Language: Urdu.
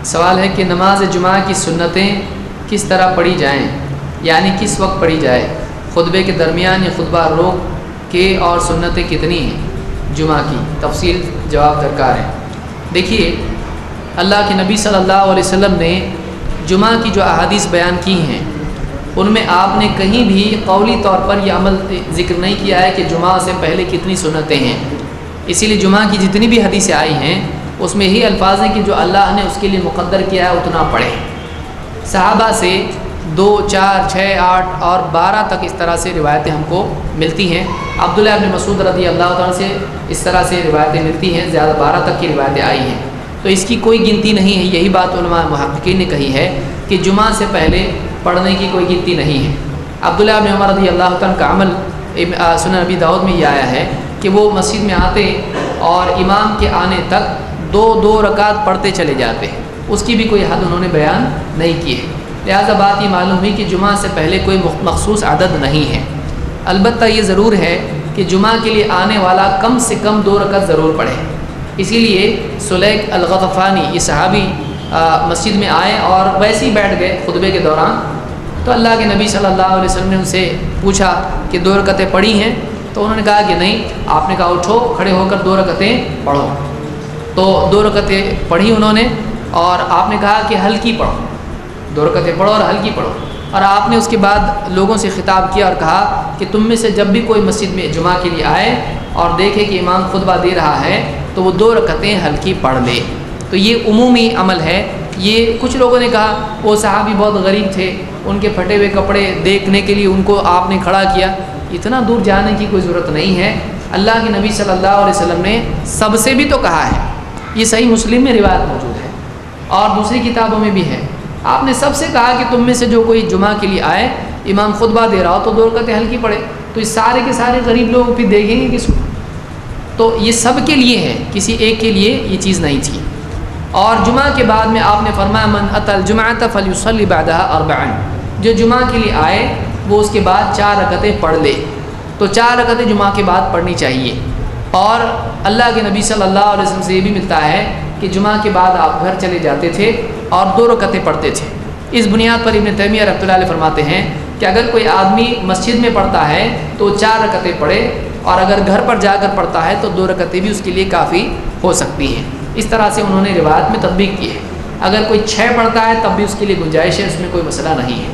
سوال ہے کہ نماز جمعہ کی سنتیں کس طرح پڑھی جائیں، یعنی کس وقت پڑھی جائے، خطبے کے درمیان یا خطبہ روک کے، اور سنتیں کتنی ہیں جمعہ کی، تفصیل جواب درکار ہے۔ دیکھیے، اللہ کے نبی صلی اللہ علیہ وسلم نے جمعہ کی جو احادیث بیان کی ہیں ان میں آپ نے کہیں بھی قولی طور پر یہ عمل ذکر نہیں کیا ہے کہ جمعہ سے پہلے کتنی سنتیں ہیں۔ اسی لیے جمعہ کی جتنی بھی حدیثیں آئی ہیں اس میں یہی الفاظ ہیں کہ جو اللہ نے اس کے لیے مقدر کیا ہے اتنا پڑھیں۔ صحابہ سے 2، 4، 6، 8 اور 12 تک اس طرح سے روایتیں ہم کو ملتی ہیں۔ عبداللہ ابن مسعود رضی اللہ تعالیٰ سے اس طرح سے روایتیں ملتی ہیں، زیادہ 12 تک کی روایتیں آئی ہیں، تو اس کی کوئی گنتی نہیں ہے۔ یہی بات علماء محققین نے کہی ہے کہ جمعہ سے پہلے پڑھنے کی کوئی گنتی نہیں ہے۔ عبداللہ ابن عمر رضی اللہ تعالیٰ کا عمل سنن نبی داؤد میں یہ آیا ہے کہ وہ مسجد میں آتے اور امام کے آنے تک 2 رکعت پڑھتے چلے جاتے ہیں، اس کی بھی کوئی حد انہوں نے بیان نہیں کی ہے۔ لہذا بات یہ معلوم ہوئی کہ جمعہ سے پہلے کوئی مخصوص عدد نہیں ہے۔ البتہ یہ ضرور ہے کہ جمعہ کے لیے آنے والا کم سے کم 2 رکعت ضرور پڑھے۔ اسی لیے سلیک الغطفانی یہ صحابی مسجد میں آئے اور ویسے ہی بیٹھ گئے خطبے کے دوران، تو اللہ کے نبی صلی اللہ علیہ وسلم نے ان سے پوچھا کہ 2 رکعتیں پڑھی ہیں؟ تو انہوں نے کہا کہ نہیں۔ آپ نے کہا اٹھو، کھڑے ہو کر 2 رکعتیں پڑھو۔ تو 2 رکعتیں پڑھی انہوں نے، اور آپ نے کہا کہ ہلکی پڑھو، 2 رکعتیں پڑھو اور ہلکی پڑھو۔ اور آپ نے اس کے بعد لوگوں سے خطاب کیا اور کہا کہ تم میں سے جب بھی کوئی مسجد میں جمعہ کے لیے آئے اور دیکھے کہ امام خطبہ دے رہا ہے تو وہ 2 رکعتیں ہلکی پڑھ لے۔ تو یہ عمومی عمل ہے۔ یہ کچھ لوگوں نے کہا وہ صحابی بہت غریب تھے، ان کے پھٹے ہوئے کپڑے دیکھنے کے لیے ان کو آپ نے کھڑا کیا، اتنا دور جانے کی کوئی ضرورت نہیں ہے۔ اللہ کے نبی صلی اللہ علیہ وسلم نے سب سے بھی تو کہا ہے، یہ صحیح مسلم میں روایت موجود ہے اور دوسری کتابوں میں بھی ہے۔ آپ نے سب سے کہا کہ تم میں سے جو کوئی جمعہ کے لیے آئے، امام خطبہ دے رہا ہو تو 2 رکعتیں ہلکی پڑھے۔ تو اس سارے کے سارے غریب لوگ پھر دیکھیں گے کس کو؟ تو یہ سب کے لیے ہے، کسی ایک کے لیے یہ چیز نہیں تھی۔ اور جمعہ کے بعد میں آپ نے فرمایا من اتى الجمعة فليصلي بعدها 4، جو جمعہ کے لیے آئے وہ اس کے بعد 4 رکعتیں پڑھ لے۔ تو 4 رکعتیں جمعہ کے بعد پڑھنی چاہیے۔ اور اللہ کے نبی صلی اللہ علیہ وسلم سے یہ بھی ملتا ہے کہ جمعہ کے بعد آپ گھر چلے جاتے تھے اور 2 رکعتیں پڑھتے تھے۔ اس بنیاد پر ابن تیمیہ رحمۃ اللہ علیہ فرماتے ہیں کہ اگر کوئی آدمی مسجد میں پڑھتا ہے تو 4 رکعتیں پڑھے، اور اگر گھر پر جا کر پڑھتا ہے تو 2 رکعتیں بھی اس کے لیے کافی ہو سکتی ہیں۔ اس طرح سے انہوں نے روایت میں تطبیق کی ہے۔ اگر کوئی 6 پڑھتا ہے تب بھی اس کے لیے گنجائش ہے، اس میں کوئی مسئلہ نہیں ہے۔